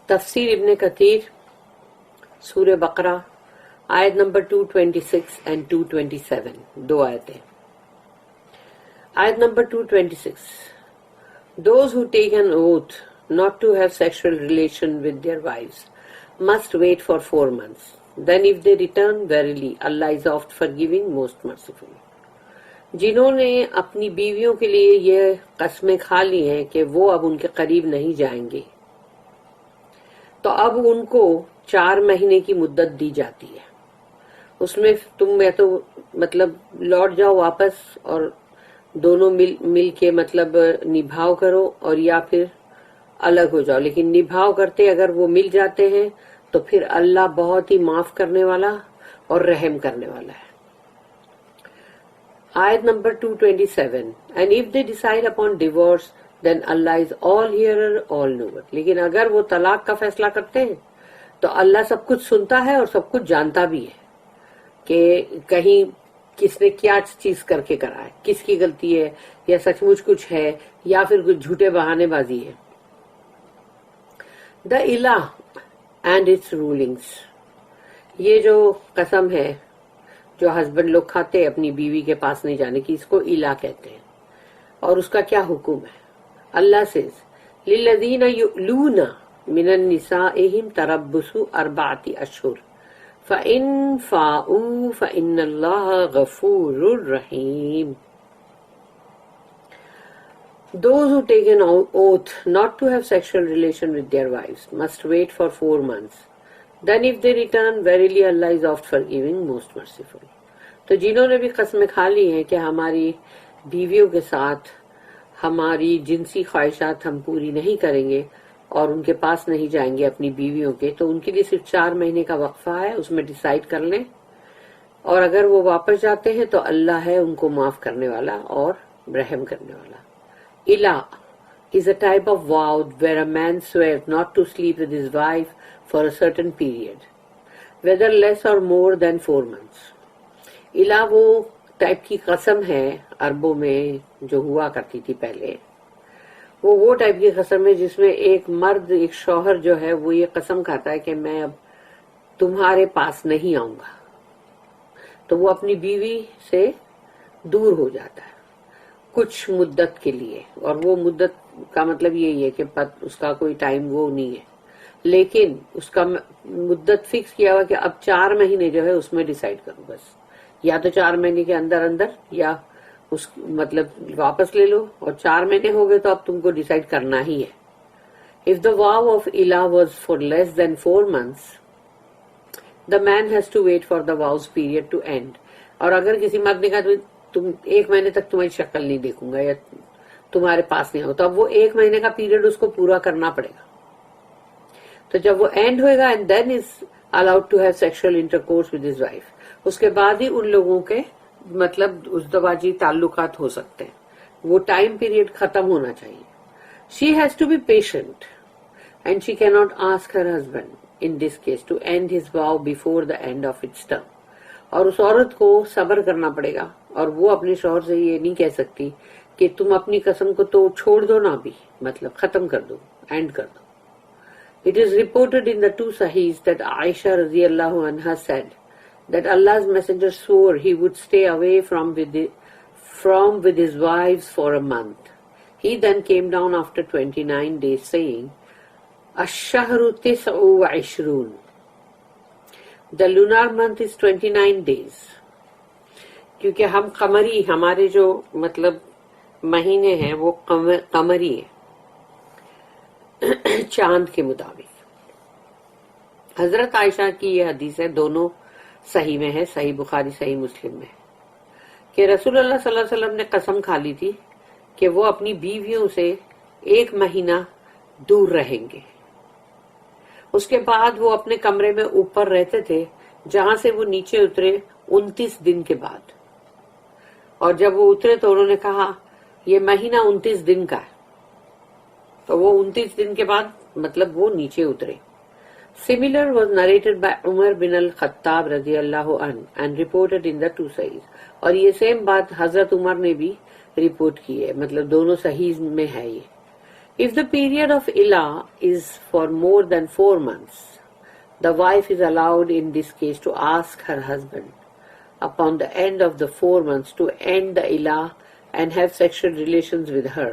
تفسیر ابن کثیر سورہ بقرہ آیت نمبر 226 and 227 دو آیتیں. آیت number 226. Those who take an oath not to have sexual relation with their wives must wait for 4 months. Then if they return, verily Allah is oft forgiving, most merciful. جنہوں نے اپنی بیویوں کے لیے یہ قسمیں کھا لی ہیں کہ وہ اب ان کے قریب نہیں جائیں گے تو اب ان کو 4 مہینے کی مدت دی جاتی ہے. اس میں تم یا تو مطلب لوٹ جاؤ واپس اور دونوں مل کے مطلب نبھاؤ کرو اور یا پھر الگ ہو جاؤ. لیکن نبھاؤ کرتے اگر وہ مل جاتے ہیں تو پھر اللہ بہت ہی معاف کرنے والا اور رحم کرنے والا ہے. آیت number 227. And if they decide upon divorce, then Allah is all hearer, all knower. لیکن اگر وہ طلاق کا فیصلہ کرتے ہیں تو اللہ سب کچھ سنتا ہے اور سب کچھ جانتا بھی ہے کہ کہیں کس نے کیا چیز کر کے کرا ہے, کس کی غلطی ہے یا سچ مچ کچھ ہے یا پھر کچھ جھوٹے بہانے بازی ہے. The الہ and its rulings. یہ جو قسم ہے جو ہسبینڈ لوگ کھاتے ہیں اپنی بیوی کے پاس نہیں جانے کی, اس کو الہ کہتے ہیں. اور اس کا کیا حکم ہے؟ اللہ says للذین یؤلون من النسائہم تربص 4 اشہر فَإِن فَاءُوا فَإِنَّ اللَّهَ غَفُورٌ رَحِيمٌ. Those who take an oath not to have sexual relation with their wives must wait for 4 months. Then if they return, verily Allah is oft forgiving, most merciful. تو جنہوں نے بھی قسمیں کھا لی ہیں کہ ہماری بیویوں کے ساتھ ہماری جنسی خواہشات ہم پوری نہیں کریں گے اور ان کے پاس نہیں جائیں گے اپنی بیویوں کے, تو ان کے لیے صرف 4 مہینے کا وقفہ ہے, اس میں ڈیسائیڈ کر لیں. اور اگر وہ واپس جاتے ہیں تو اللہ ہے ان کو معاف کرنے والا اور رحم کرنے والا. الہ is a type of vow where a man swears not to sleep with his wife for a certain period, whether less or more than 4 months. الہ وہ ٹائپ کی قسم ہے عربوں میں جو ہوا کرتی تھی پہلے. وہ ٹائپ کی قسم ہے جس میں ایک مرد, ایک شوہر جو ہے وہ یہ قسم کھاتا ہے کہ میں اب تمہارے پاس نہیں آؤں گا, تو وہ اپنی بیوی سے دور ہو جاتا ہے کچھ مدت کے لیے. اور وہ مدت کا مطلب یہی ہے کہ اس کا کوئی ٹائم وہ نہیں ہے, لیکن اس کا مدت فکس کیا ہوا کہ اب 4 مہینے جو ہے اس میں ڈیسائیڈ کرو بس, یا تو 4 مہینے کے اندر یا اس مطلب واپس لے لو, اور 4 مہینے ہو گئے تو اب تم کو ڈیسائیڈ کرنا ہی ہے. If the vow of ilah was for less than 4 months, the man has to wait for the vow's period to end. اور اگر کسی مرد نے کہا تم 1 مہینے تک تمہاری شکل نہیں دیکھوں گا یا تمہارے پاس نہیں آؤ, تو اب وہ 1 مہینے کا پیریڈ اس کو پورا کرنا پڑے گا. تو جب وہ اینڈ ہوئے گا and then is allowed to have sexual intercourse with his wife, اس کے بعد ہی ان لوگوں کے مطلب ازدواجی تعلقات ہو سکتے ہیں. وہ ٹائم پیریڈ ختم ہونا چاہیے. She has to be patient and she cannot ask her husband in this case to end his vow before the end of its term. اور اس عورت کو صبر کرنا پڑے گا, اور وہ اپنے شوہر سے یہ نہیں کہہ سکتی کہ تم اپنی قسم کو تو چھوڑ دو نا, بھی مطلب ختم کر دو, اینڈ کر دو. It is reported in the 2 Sahihs that Aisha radiyallahu anha said that Allah's messenger swore he would stay away from with his wives for a month. He then came down after 29 days saying, Ash-shahru 29. The lunar month is 29 days. کیونکہ ہم قمری, ہمارے جو مطلب مہینے ہیں وہ قمری ہیں چاند کے مطابق. حضرت عائشہ کی یہ حدیث ہے, دونوں صحیح میں ہے, صحیح بخاری صحیح مسلم میں, کہ رسول اللہ صلی اللہ علیہ وسلم نے قسم کھا لی تھی کہ وہ اپنی بیویوں سے 1 مہینہ دور رہیں گے. اس کے بعد وہ اپنے کمرے میں اوپر رہتے تھے جہاں سے وہ نیچے اترے 29 دن کے بعد. اور جب وہ اترے تو انہوں نے کہا یہ مہینہ 29 دن کا ہے, تو وہ 29 دن کے بعد مطلب وہ نیچے اترے. Similar was narrated by Umar bin al-Khattab radiyallahu anhu and reported in the 2 Sahihs. اور یہ سیم بات حضرت عمر نے بھی رپورٹ کی ہے, مطلب دونوں صحیح میں ہے یہ, If the period of Ilah is for more than 4 months, the wife is allowed in this case to ask her husband upon the end of the 4 months to end the Ilah and have sexual relations with her.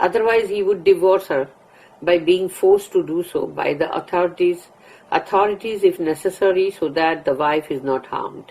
Otherwise he would divorce her by being forced to do so by the authorities if necessary so that the wife is not harmed.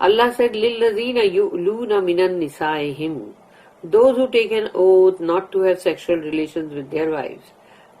Allah said, "Lillazina yu'luna minan nisa'ihim," those who take an oath not to have sexual relations with their wives.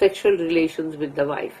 sexual relations with the wife,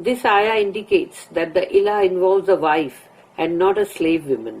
This ayah indicates that the ilah involves a wife and not a slave woman.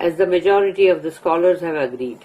As the majority of the scholars have agreed,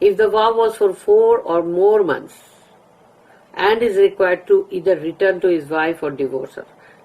If the vow was for 4 or more months and is required to either return to his wife or divorce her,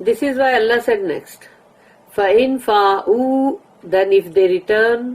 This is why Allah said next, فَإِنْ فَاءُوا, then if they return,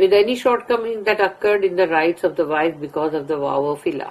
With any shortcoming that occurred in the rights of the wife because of the vow of ilah.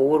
4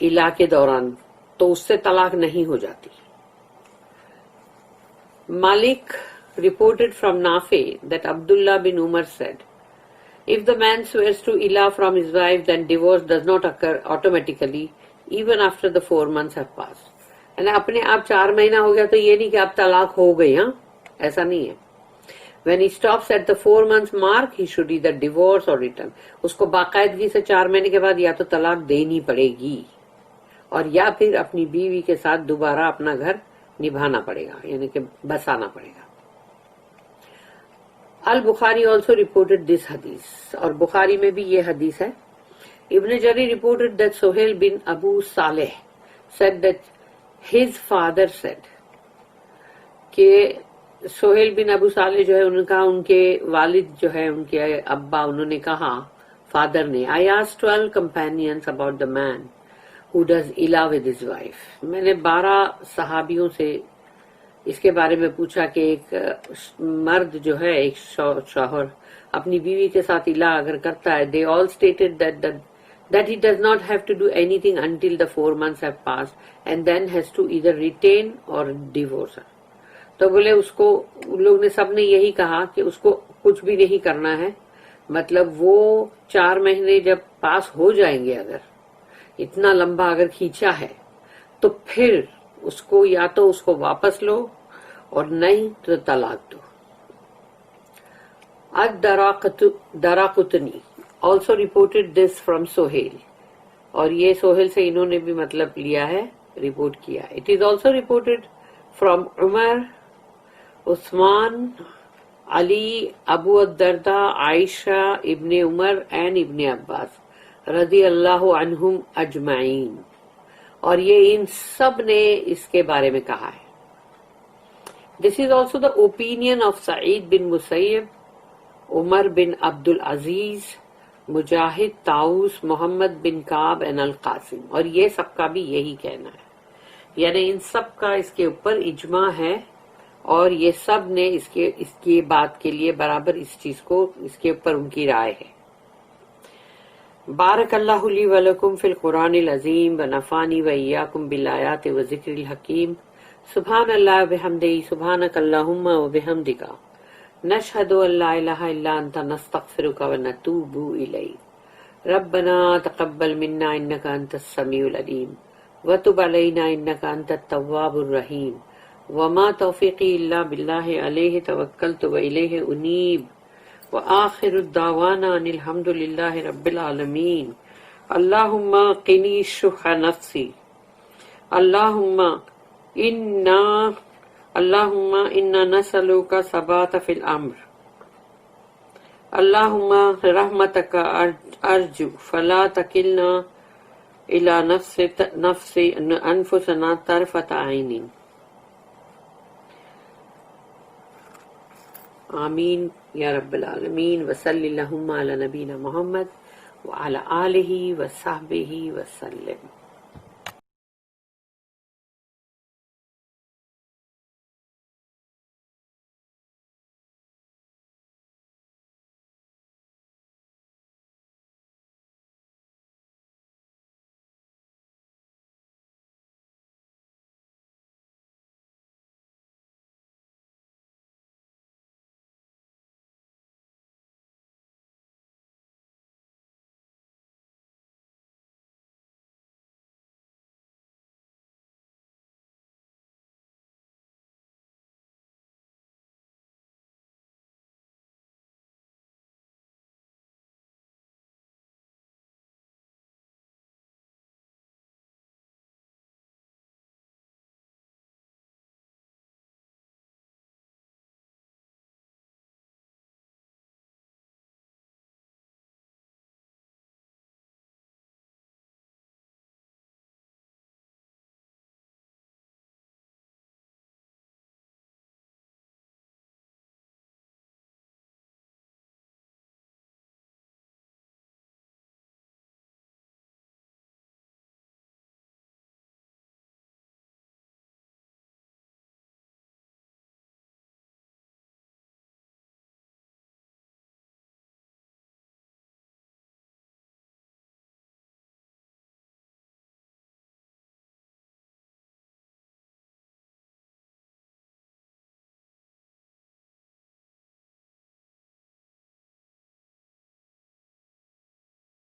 الا کے دوران تو اس سے طلاق نہیں ہو جاتی. Malik reported from Nafi that Abdullah bin Umar said, if the man swears to ilah from his wife, then divorce does not occur automatically even after the 4 months have passed. یعنی اپنے آپ 4 مہینہ ہو گیا تو یہ نہیں کہ اب طلاق ہو گئی. ہاں ایسا نہیں ہے. When he stops at the 4 months mark, he should either divorce or return. اس کو باقاعدگی سے 4 مہینے کے بعد یا تو طلاق دینی پڑے گی اور یا پھر اپنی بیوی کے ساتھ دوبارہ اپنا گھر نبھانا پڑے گا, یعنی کہ بسانا پڑے گا. البخاری also reported this hadith, اور بخاری میں بھی یہ حدیث ہے. ابن جری reported that Suhail bin Abu Saleh said that his father said, کہ سہیل بن ابو صالح جو ہے ان کا, ان کے والد جو ہے, ان کے ابا, انہوں نے کہا, فادر نے, I asked 12 companions about the man who does ilah with his wife. میں نے 12 صحابیوں سے اس کے بارے میں پوچھا کہ ایک مرد جو ہے, ایک شوہر اپنی بیوی کے ساتھ الہ اگر کرتا ہے, they all stated that he does not have to do anything until the 4 months have passed and then has to either retain or divorce her. تو بولے اس کو, ان لوگ نے سب نے یہی کہا کہ اس کو کچھ بھی نہیں کرنا ہے, مطلب وہ 4 مہینے جب پاس ہو جائیں گے, اگر اتنا لمبا اگر کھینچا ہے تو پھر اس کو یا تو اس کو واپس لو اور نہیں تو طلاق دو. الدراقطنی also reported this from Suhail, اور یہ سہیل سے انہوں نے بھی مطلب لیا ہے, رپورٹ کیا. It is also reported from Umar, Uthman, Ali, Abu ad-Darda, Aisha, Ibn Umar and Ibn Abbas رضی اللہ عنہم اجمعین, اور یہ ان سب نے اس کے بارے میں کہا ہے. This is also the opinion of Sa'id bin Musayyib, Umar bin Abdul Aziz, Mujahid, Taus, Muhammad bin Ka'b and Al-Qasim, اور یہ سب کا بھی یہی کہنا ہے. یعنی ان سب کا اس کے اوپر اجماع ہے اور یہ سب نے اس کی بات کے لیے برابر اس چیز کو, اس کے اوپر ان کی رائے ہے. بارک اللہ لی ولکم فی القرآن العظیم ونفعنی وإیاکم بالآیات وذکر الحکیم. سبحان اللہ وبحمدہ, سبحانک اللہم وبحمدک, نشہد ان لا الہ الا انت, نستغفرک ونتوب الیک. ربنا تقبل منا انک انت السمیع العلیم وتب علینا انک انت التواب الرحیم. وما توفیقی الا باللہ علیہ توکلت والیہ انیب. وآخر الدعوانا ان الحمد للہ رب العالمین. اللہم قنی شح نفسی. اللہم انا نسألک ثبات فی الامر. اللہم رحمتک ارجو فلا تکلنا الى انفسنا طرفت عین. آمین یا رب العالمین. وصلی اللہم علی نبینا محمد وعلی آلہ وصحبہ وسلم.